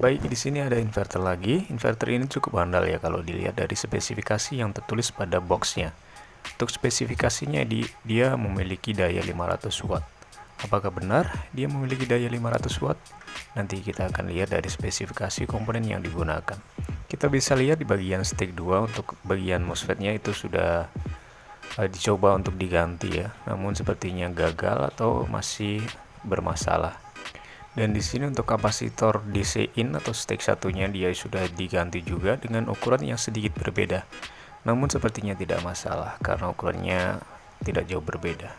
Baik, di sini ada inverter lagi. Inverter ini cukup handal ya kalau dilihat dari spesifikasi yang tertulis pada boxnya. Untuk spesifikasinya dia memiliki daya 500 watt. Apakah benar dia memiliki daya 500 watt? Nanti kita akan lihat dari spesifikasi komponen yang digunakan. Kita bisa lihat di bagian stick 2 untuk bagian MOSFET-nya itu sudah dicoba untuk diganti ya. Namun sepertinya gagal atau masih bermasalah. Dan di sini untuk kapasitor DC in atau stick satunya dia sudah diganti juga dengan ukuran yang sedikit berbeda. Namun sepertinya tidak masalah karena ukurannya tidak jauh berbeda.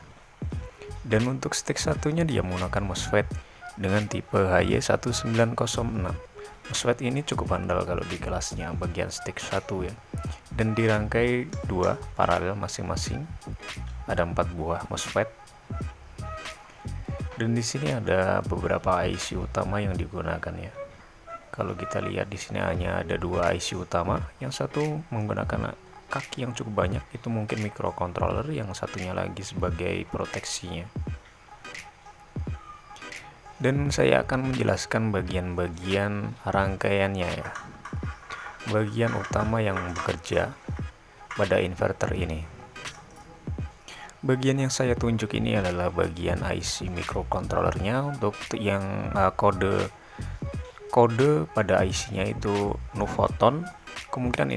Dan untuk stick satunya dia menggunakan MOSFET dengan tipe HY1906. MOSFET ini cukup handal kalau di kelasnya bagian stick 1 ya. Dan dirangkai 2 paralel masing-masing. Ada 4 buah MOSFET. Dan di sini ada beberapa IC utama yang digunakan ya. Kalau kita lihat di sini hanya ada 2 IC utama, yang satu menggunakan kaki yang cukup banyak, itu mungkin microcontroller, yang satunya lagi sebagai proteksinya. Dan saya akan menjelaskan bagian-bagian rangkaiannya ya. Bagian utama yang bekerja pada inverter ini. Bagian yang saya tunjuk ini adalah bagian IC microcontrollernya. Untuk yang kode pada IC-nya itu Nuvoton. Kemungkinan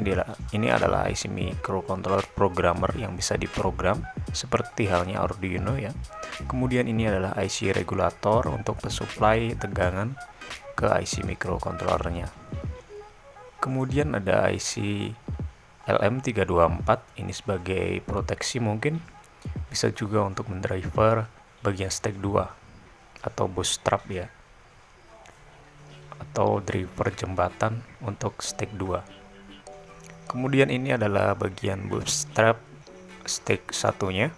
ini adalah IC microcontroller programmer yang bisa diprogram seperti halnya Arduino ya. Kemudian ini adalah IC regulator untuk mensuplai tegangan ke IC microcontrollernya. Kemudian ada IC LM324, ini sebagai proteksi mungkin. Bisa juga untuk mendriver bagian stack 2 atau bootstrap ya, atau driver jembatan untuk stack 2. Kemudian ini adalah bagian bootstrap stack satunya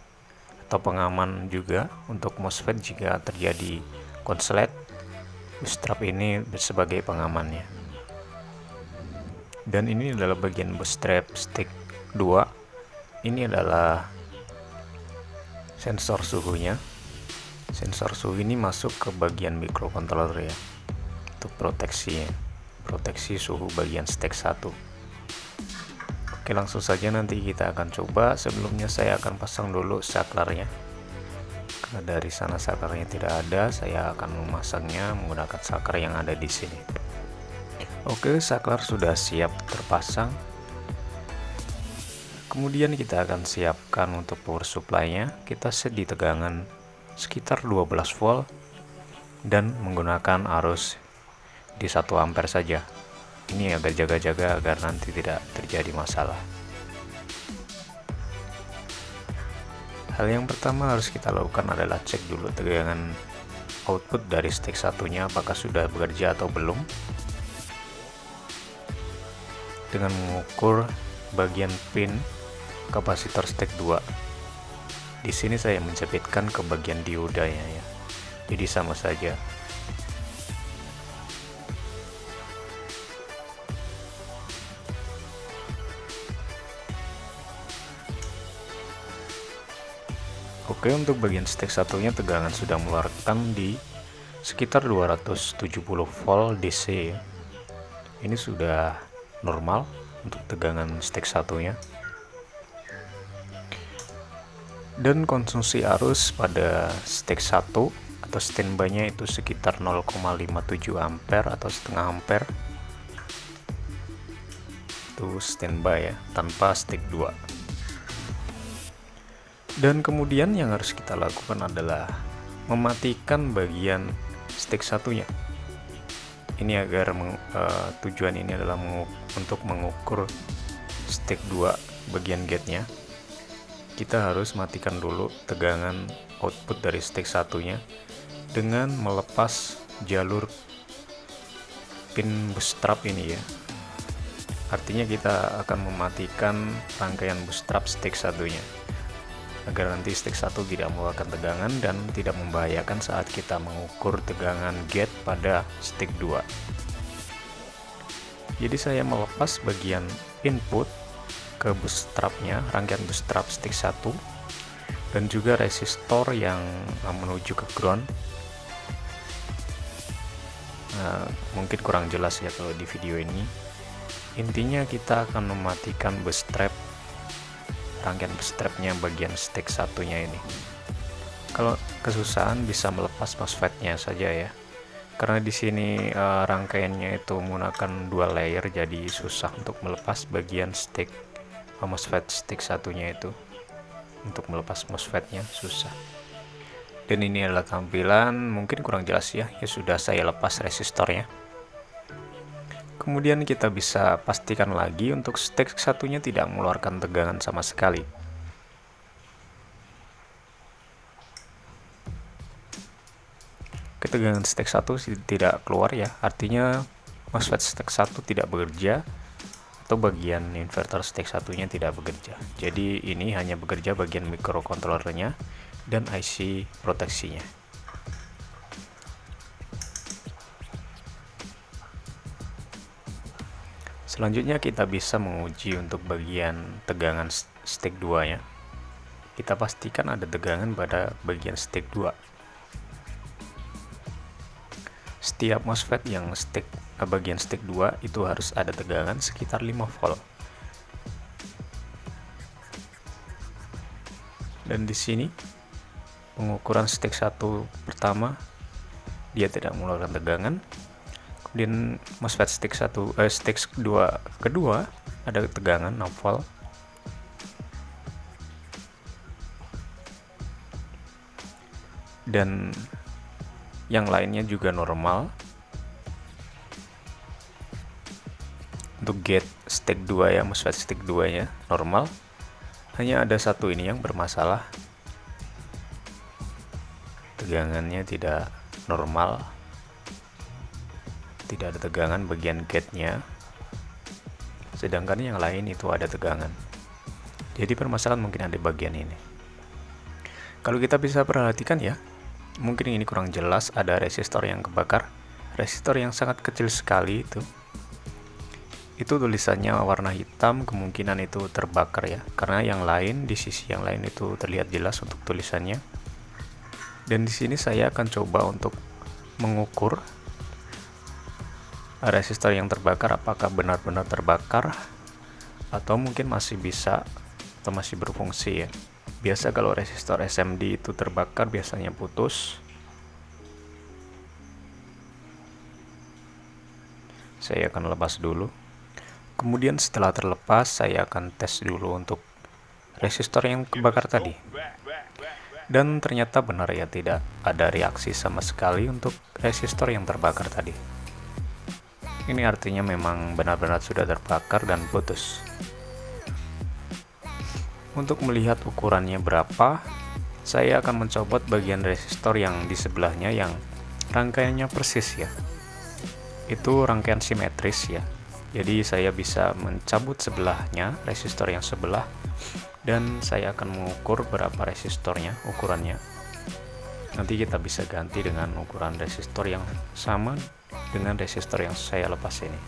atau pengaman juga untuk MOSFET jika terjadi konslet. Bootstrap ini sebagai pengamannya. Dan ini adalah bagian bootstrap stack 2. Ini adalah sensor suhunya. Sensor suhu ini masuk ke bagian microcontroller ya, untuk proteksi suhu bagian stack 1. Oke, langsung saja nanti kita akan coba. Sebelumnya saya akan pasang dulu saklarnya. Karena dari sana saklarnya tidak ada, saya akan memasangnya menggunakan saklar yang ada di sini. Oke, saklar sudah siap terpasang. Kemudian kita akan siapkan untuk power supply-nya. Kita set di tegangan sekitar 12 volt dan menggunakan arus di 1 ampere saja. Ini agak jaga-jaga agar nanti tidak terjadi masalah. Hal yang pertama harus kita lakukan adalah cek dulu tegangan output dari stick satunya apakah sudah bekerja atau belum, dengan mengukur bagian pin kapasitor stack 2. Di sini saya menjepitkan ke bagian diodanya ya. Jadi sama saja. Oke, untuk bagian stack satunya tegangan sudah mengeluarkan di sekitar 270 volt DC ya. Ini sudah normal untuk tegangan stack satunya. Dan konsumsi arus pada stack 1 atau standby-nya itu sekitar 0,57 ampere atau setengah ampere. Itu standby ya, tanpa stack 2. Dan kemudian yang harus kita lakukan adalah mematikan bagian stack satunya. Ini agar tujuan ini adalah untuk mengukur stack 2 bagian gate-nya. Kita harus matikan dulu tegangan output dari stack satunya dengan melepas jalur pin bootstrap ini ya. Artinya kita akan mematikan rangkaian bootstrap stack satunya agar nanti stack 1 tidak mengeluarkan tegangan dan tidak membahayakan saat kita mengukur tegangan gate pada stack 2. Jadi saya melepas bagian input ke bootstrapnya, rangkaian bootstrap stick 1, dan juga resistor yang menuju ke ground. mungkin kurang jelas ya kalau di video ini. Intinya kita akan mematikan bus trap, rangkaian bus trapnya bagian stack satunya ini. Kalau kesusahan bisa melepas MOSFET-nya saja ya, karena di sini rangkaiannya itu menggunakan 2 layer, jadi susah untuk melepas bagian stack MOSFET stick satunya itu. Untuk melepas MOSFET-nya susah. Dan ini adalah tampilan, mungkin kurang jelas ya, sudah saya lepas resistornya. Kemudian kita bisa pastikan lagi untuk stack satunya tidak mengeluarkan tegangan sama sekali. Ketegangan stack 1 tidak keluar ya, artinya MOSFET stack 1 tidak bekerja, atau bagian inverter stack satunya tidak bekerja. Jadi ini hanya bekerja bagian microcontrollernya dan IC proteksinya. Selanjutnya kita bisa menguji untuk bagian tegangan stack 2 ya. Kita pastikan ada tegangan pada bagian stack 2. Setiap MOSFET yang bagian stack 2 itu harus ada tegangan sekitar 5 volt. Dan di sini pengukuran stack 1 pertama dia tidak mengeluarkan tegangan. Kemudian MOSFET stack 2 kedua ada tegangan 6 volt. Dan yang lainnya juga normal. Untuk gate stack 2 ya, MOSFET stack 2 nya normal. Hanya ada satu ini yang bermasalah. Tegangannya tidak normal. Tidak ada tegangan bagian gate-nya. Sedangkan yang lain itu ada tegangan. Jadi permasalahan mungkin ada di bagian ini. Kalau kita bisa perhatikan ya, mungkin ini kurang jelas, ada resistor yang kebakar. Resistor yang sangat kecil sekali itu tulisannya warna hitam, kemungkinan itu terbakar ya, karena yang lain di sisi yang lain itu terlihat jelas untuk tulisannya. Dan di sini saya akan coba untuk mengukur resistor yang terbakar apakah benar-benar terbakar atau mungkin masih bisa atau masih berfungsi ya. Biasa kalau resistor SMD itu terbakar biasanya putus. Saya akan lepas dulu. Kemudian setelah terlepas saya akan tes dulu untuk resistor yang kebakar tadi. Dan ternyata benar ya, tidak ada reaksi sama sekali untuk resistor yang terbakar tadi. Ini artinya memang benar-benar sudah terbakar dan putus. Untuk melihat ukurannya berapa, saya akan mencopot bagian resistor yang di sebelahnya yang rangkaiannya persis ya. Itu rangkaian simetris ya. Jadi saya bisa mencabut sebelahnya, resistor yang sebelah, dan saya akan mengukur berapa resistornya, ukurannya. Nanti kita bisa ganti dengan ukuran resistor yang sama dengan resistor yang saya lepas ini.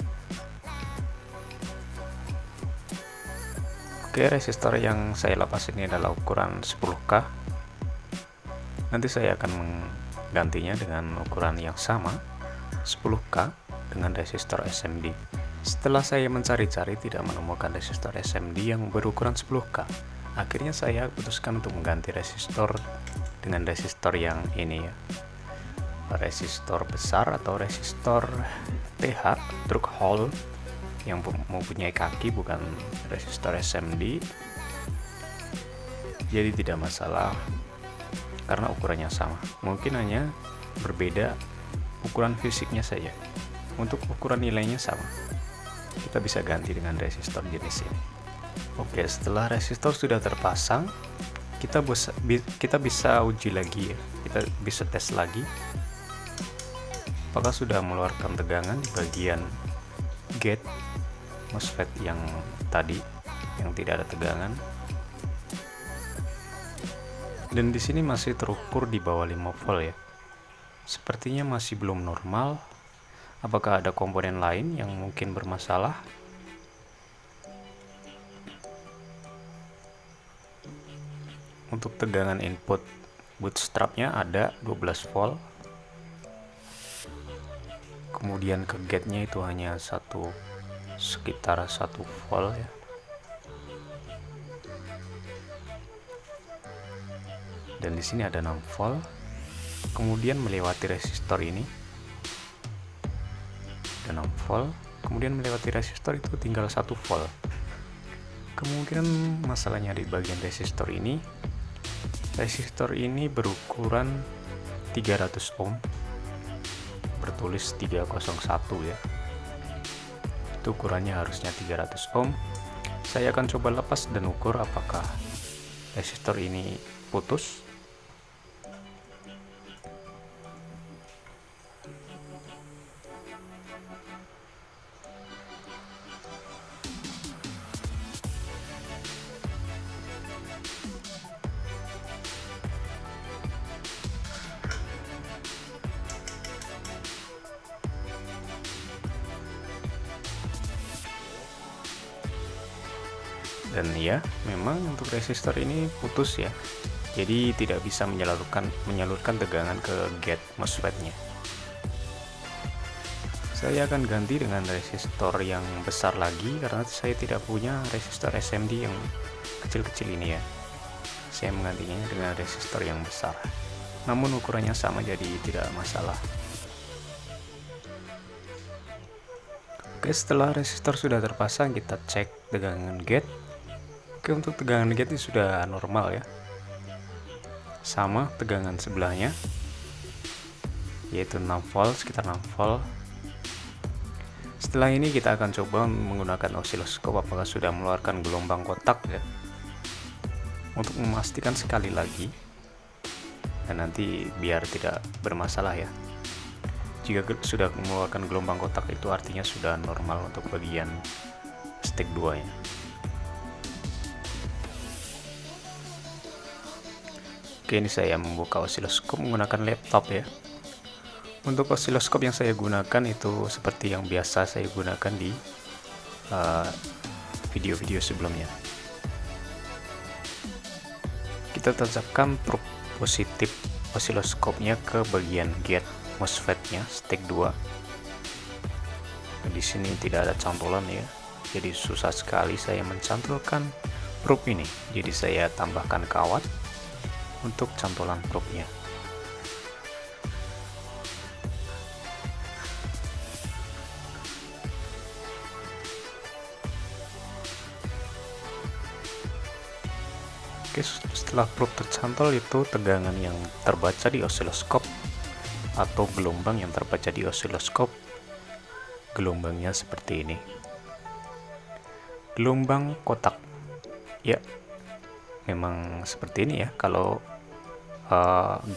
Oke, resistor yang saya lepas ini adalah ukuran 10K. Nanti saya akan menggantinya dengan ukuran yang sama, 10K dengan resistor SMD. Setelah saya mencari-cari tidak menemukan resistor SMD yang berukuran 10K, akhirnya saya putuskan untuk mengganti resistor dengan resistor yang ini ya, resistor besar atau resistor TH, truk hole, yang mempunyai kaki, bukan resistor SMD. Jadi tidak masalah karena ukurannya sama, mungkin hanya berbeda ukuran fisiknya saja. Untuk ukuran nilainya sama, kita bisa ganti dengan resistor jenis ini. Oke, setelah resistor sudah terpasang, kita bisa uji lagi ya, kita bisa tes lagi apakah sudah mengeluarkan tegangan di bagian gate MOSFET yang tadi yang tidak ada tegangan. Dan di sini masih terukur di bawah 5 volt ya. Sepertinya masih belum normal. Apakah ada komponen lain yang mungkin bermasalah? Untuk tegangan input bootstrapnya ada 12 volt. kemudian ke gate-nya itu hanya sekitar 1 volt ya. Dan di sini ada 6 volt. Kemudian melewati resistor ini. Ada 6 volt. Kemudian melewati resistor itu tinggal 1 volt. Kemungkinan masalahnya di bagian resistor ini. Resistor ini berukuran 300 ohm. Bertulis 301 ya. Itu ukurannya harusnya 300 ohm. Saya akan coba lepas dan ukur apakah resistor ini putus. Dan ya, memang untuk resistor ini putus ya. Jadi tidak bisa menyalurkan tegangan ke gate MOSFET-nya. Saya akan ganti dengan resistor yang besar lagi karena saya tidak punya resistor SMD yang kecil-kecil ini ya. Saya menggantinya dengan resistor yang besar. Namun ukurannya sama jadi tidak masalah. Oke, setelah resistor sudah terpasang, kita cek tegangan gate. Oke, untuk tegangan gate ini sudah normal ya. Sama tegangan sebelahnya, yaitu 6 volt, sekitar 6 volt. Setelah ini kita akan coba menggunakan osiloskop apakah sudah mengeluarkan gelombang kotak ya. Untuk memastikan sekali lagi. Dan nanti biar tidak bermasalah ya. Jika sudah mengeluarkan gelombang kotak itu artinya sudah normal untuk bagian stek 2 ya. Oke, ini saya membuka osiloskop menggunakan laptop ya. Untuk osiloskop yang saya gunakan itu seperti yang biasa saya gunakan di video-video sebelumnya. Kita tancapkan probe positif osiloskopnya ke bagian gate MOSFET-nya stek 2. Di sini tidak ada cantolan ya. Jadi susah sekali saya mencantolkan probe ini. Jadi saya tambahkan kawat untuk cantolan probe-nya. Oke, setelah probe tercantol itu tegangan yang terbaca di osiloskop atau gelombang yang terbaca di osiloskop, gelombangnya seperti ini. Gelombang kotak. Ya, memang seperti ini ya. Kalau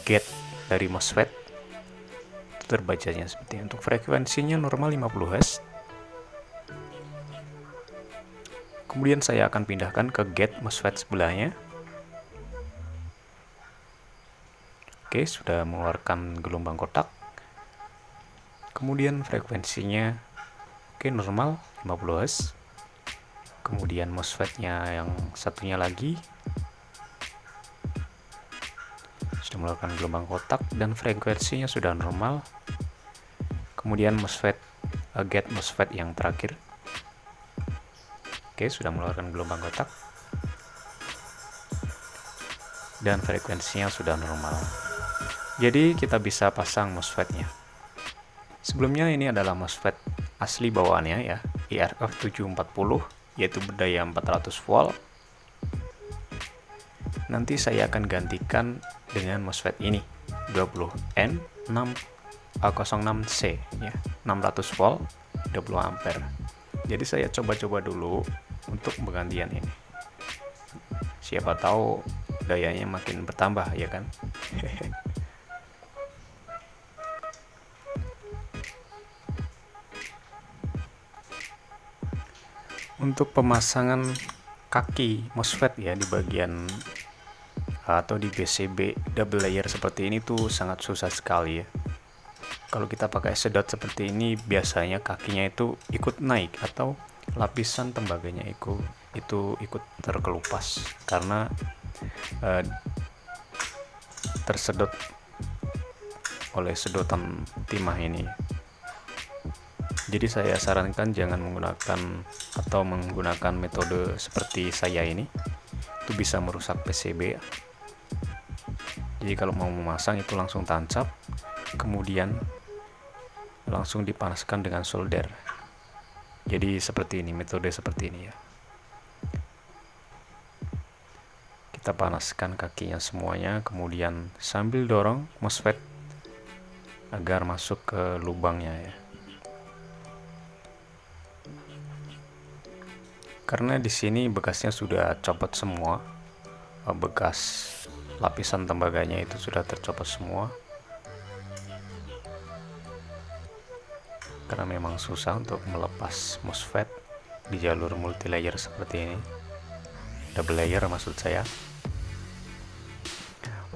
gate dari MOSFET itu terbacanya seperti ini. Untuk frekuensinya normal 50 Hz. Kemudian saya akan pindahkan ke gate MOSFET sebelahnya. Oke, sudah mengeluarkan gelombang kotak. Kemudian frekuensinya oke normal 50 Hz. Kemudian MOSFET-nya yang satunya lagi sudah mengeluarkan gelombang kotak dan frekuensinya sudah normal. Kemudian gate MOSFET yang terakhir oke sudah mengeluarkan gelombang kotak dan frekuensinya sudah normal. Jadi kita bisa pasang MOSFET-nya. Sebelumnya ini adalah MOSFET asli bawaannya ya, IRF740 yaitu berdaya 400 volt. Nanti saya akan gantikan dengan MOSFET ini 20N06C ya, 600 volt 20 ampere. Jadi saya coba-coba dulu untuk penggantian ini. Siapa tahu dayanya makin bertambah ya kan. Untuk pemasangan kaki MOSFET ya di bagian atau di PCB double layer seperti ini tuh sangat susah sekali ya. Kalau kita pakai sedot seperti ini biasanya kakinya itu ikut naik atau lapisan tembaganya itu ikut terkelupas karena tersedot oleh sedotan timah ini. Jadi saya sarankan jangan menggunakan metode seperti saya ini, itu bisa merusak PCB. Jadi kalau mau memasang itu langsung tancap, kemudian langsung dipanaskan dengan solder. Jadi seperti ini, metode seperti ini ya. Kita panaskan kakinya semuanya, kemudian sambil dorong MOSFET agar masuk ke lubangnya ya. Karena di sini bekasnya sudah copot semua, bekas lapisan tembaganya itu sudah tercopot semua. Karena memang susah untuk melepas MOSFET di jalur multilayer seperti ini, double layer maksud saya.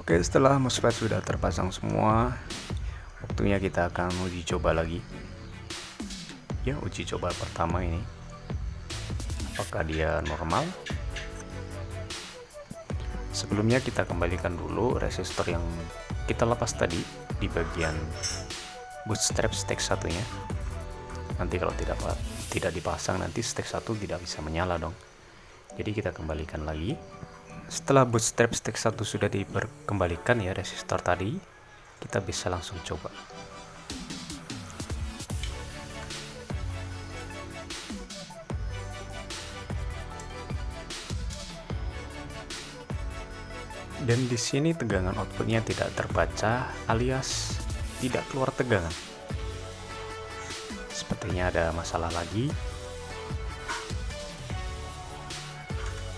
Oke, setelah MOSFET sudah terpasang semua, waktunya kita akan uji coba lagi ya. Uji coba pertama ini, apakah dia normal. Sebelumnya kita kembalikan dulu resistor yang kita lepas tadi di bagian bootstrap stack satunya. Nanti kalau tidak dipasang, nanti stack 1 tidak bisa menyala dong. Jadi kita kembalikan lagi. Setelah bootstrap stack 1 sudah dikembalikan ya resistor tadi, kita bisa langsung coba. Dan di sini tegangan outputnya tidak terbaca, alias tidak keluar tegangan. Sepertinya ada masalah lagi.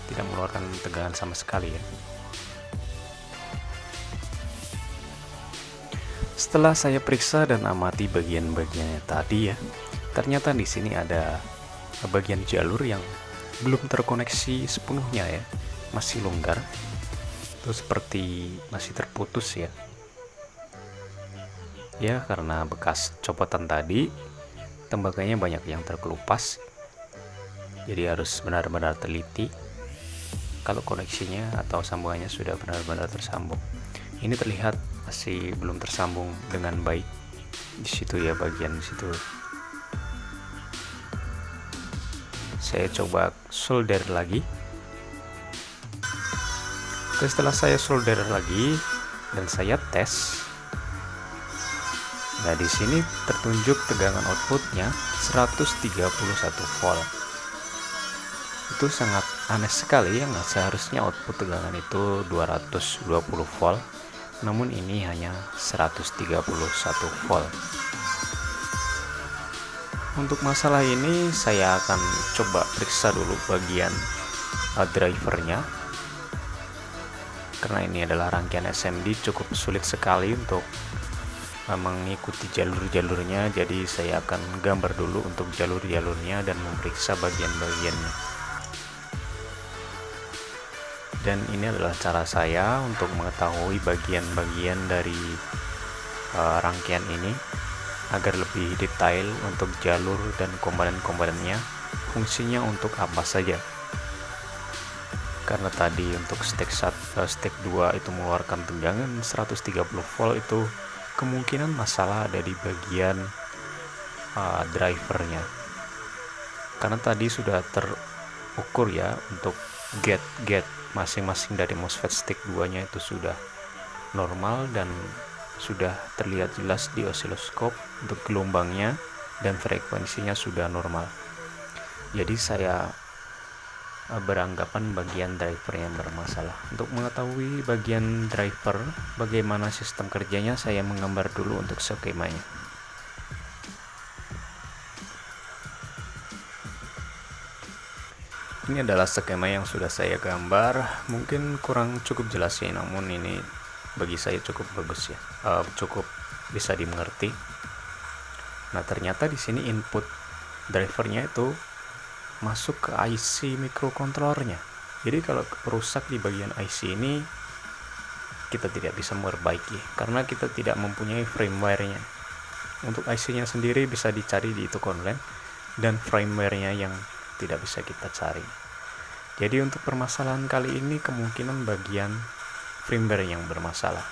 Tidak mengeluarkan tegangan sama sekali ya. Setelah saya periksa dan amati bagian-bagiannya tadi ya, ternyata di sini ada bagian jalur yang belum terkoneksi sepenuhnya ya, masih longgar. Itu seperti masih terputus ya. Ya, karena bekas copotan tadi, tembaganya banyak yang terkelupas. Jadi harus benar-benar teliti kalau koneksinya atau sambungannya sudah benar-benar tersambung. Ini terlihat masih belum tersambung dengan baik di situ ya, bagian di situ. Saya coba solder lagi. Setelah saya solder lagi dan saya tes, nah di sini tertunjuk tegangan outputnya 131 volt. Itu sangat aneh sekali ya, nggak seharusnya output tegangan itu 220 volt, namun ini hanya 131 volt. Untuk masalah ini saya akan coba periksa dulu bagian drivernya. Karena ini adalah rangkaian SMD, cukup sulit sekali untuk mengikuti jalur-jalurnya. Jadi saya akan gambar dulu untuk jalur-jalurnya dan memeriksa bagian-bagiannya. Dan ini adalah cara saya untuk mengetahui bagian-bagian dari rangkaian ini agar lebih detail untuk jalur dan komponen-komponennya, fungsinya untuk apa saja. Karena tadi untuk stack 2 itu mengeluarkan tegangan 130 volt, itu kemungkinan masalah ada di bagian drivernya. Karena tadi sudah terukur ya, untuk gate masing-masing dari MOSFET stack 2 nya itu sudah normal dan sudah terlihat jelas di osiloskop untuk gelombangnya dan frekuensinya sudah normal. Jadi saya beranggapan bagian driver yang bermasalah. Untuk mengetahui bagian driver, bagaimana sistem kerjanya, saya menggambar dulu untuk skemanya. Ini adalah skema yang sudah saya gambar. Mungkin kurang cukup jelas ya, namun ini bagi saya cukup bagus ya, cukup bisa dimengerti. Nah, ternyata di sini input drivernya itu masuk ke IC microcontrollernya. Jadi kalau rusak di bagian IC ini, kita tidak bisa memperbaiki karena kita tidak mempunyai firmware-nya. Untuk IC-nya sendiri bisa dicari di toko online, dan firmware-nya yang tidak bisa kita cari. Jadi untuk permasalahan kali ini kemungkinan bagian firmware yang bermasalah.